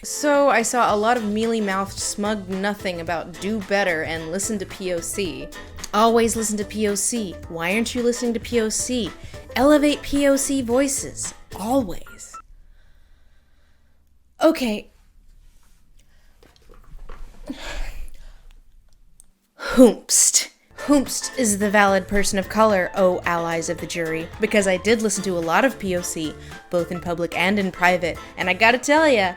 So I saw a lot of mealy-mouthed smug nothing about do better and listen to POC. Always listen to POC. Why aren't you listening to POC? Elevate POC voices. Always. Okay. Hoomst. Hoomst is the valid person of color, oh allies of the jury, because I did listen to a lot of POC, both in public and in private, and I gotta tell ya,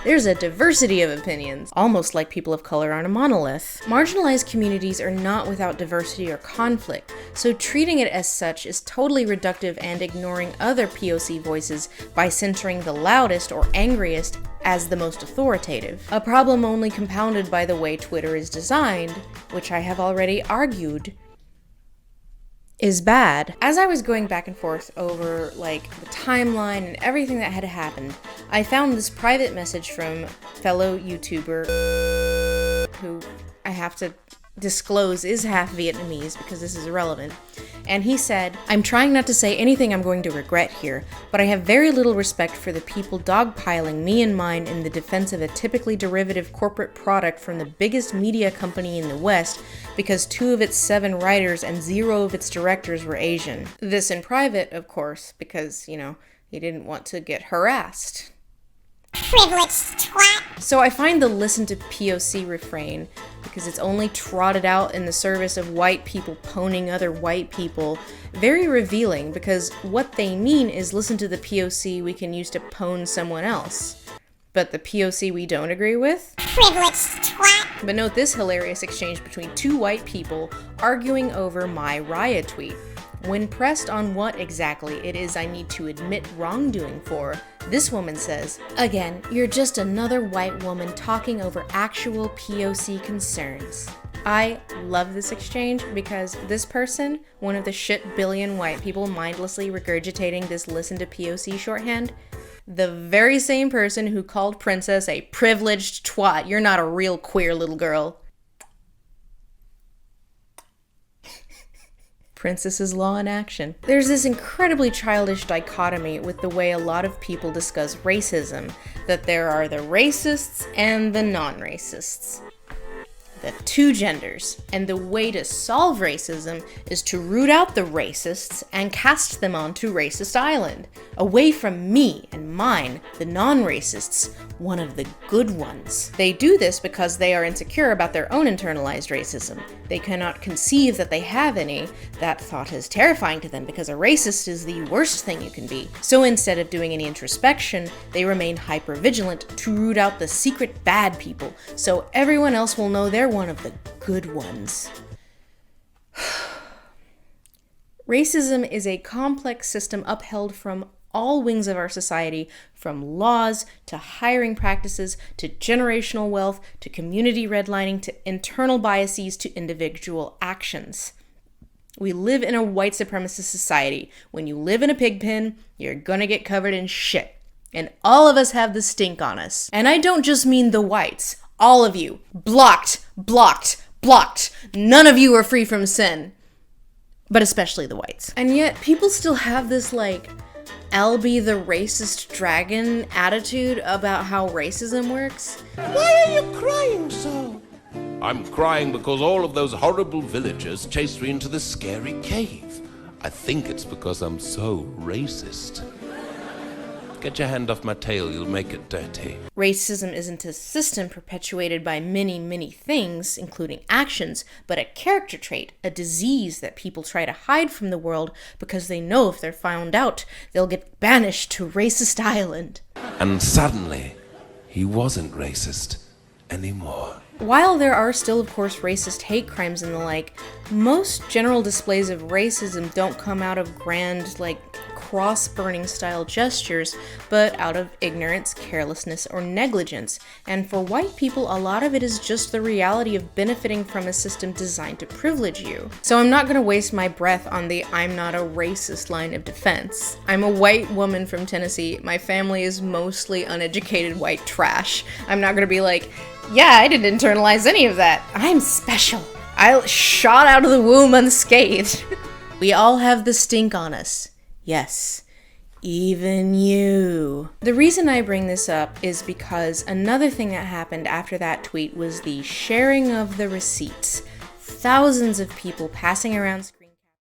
there's a diversity of opinions, almost like people of color aren't a monolith. Marginalized communities are not without diversity or conflict, so treating it as such is totally reductive and ignoring other POC voices by centering the loudest or angriest as the most authoritative. A problem only compounded by the way Twitter is designed, which I have already argued is bad. As I was going back and forth over the timeline and everything that had happened, I found this private message from fellow YouTuber who I have to disclose is half Vietnamese because this is irrelevant. And he said, "I'm trying not to say anything I'm going to regret here, but I have very little respect for the people dogpiling me and mine in the defense of a typically derivative corporate product from the biggest media company in the West because 2 of its 7 writers and 0 of its directors were Asian." This in private, of course, because, he didn't want to get harassed. Privileged twat. So I find the listen to POC refrain, because it's only trotted out in the service of white people poning other white people, very revealing, because what they mean is listen to the POC we can use to pwn someone else. But the POC we don't agree with? Privileged twat. But note this hilarious exchange between 2 white people arguing over my Raya tweet. When pressed on what exactly it is I need to admit wrongdoing for, this woman says, "Again, you're just another white woman talking over actual POC concerns." I love this exchange because this person, one of the shit billion white people mindlessly regurgitating this listen to POC shorthand, the very same person who called Princess a privileged twat. You're not a real queer little girl. Princess's Law in action. There's this incredibly childish dichotomy with the way a lot of people discuss racism, that there are the racists and the non-racists. The 2 genders, and the way to solve racism is to root out the racists and cast them onto Racist Island, away from me and mine, the non-racists, one of the good ones. They do this because they are insecure about their own internalized racism. They cannot conceive that they have any. That thought is terrifying to them because a racist is the worst thing you can be. So instead of doing any introspection, they remain hyper-vigilant to root out the secret bad people, so everyone else will know they're one of the good ones. Racism is a complex system upheld from all wings of our society, from laws to hiring practices to generational wealth to community redlining to internal biases to individual actions. We live in a white supremacist society. When you live in a pig pen, you're gonna get covered in shit. And all of us have the stink on us. And I don't just mean the whites. All of you. Blocked, blocked, blocked. None of you are free from sin. But especially the whites. And yet, people still have this, I'll be the racist dragon attitude about how racism works. Why are you crying so? I'm crying because all of those horrible villagers chased me into this scary cave. I think it's because I'm so racist. Get your hand off my tail, you'll make it dirty. Racism isn't a system perpetuated by many, many things, including actions, but a character trait, a disease that people try to hide from the world because they know if they're found out, they'll get banished to Racist Island. And suddenly, he wasn't racist anymore. While there are still, of course, racist hate crimes and the like, most general displays of racism don't come out of grand, cross-burning style gestures, but out of ignorance, carelessness, or negligence. And for white people, a lot of it is just the reality of benefiting from a system designed to privilege you. So I'm not gonna waste my breath on the "I'm not a racist" line of defense. I'm a white woman from Tennessee. My family is mostly uneducated white trash. I'm not gonna be like, "Yeah, I didn't internalize any of that. I'm special. I shot out of the womb unscathed." We all have the stink on us. Yes, Even you. The reason I bring this up is because another thing that happened after that tweet was the sharing of the receipts. Thousands of people passing around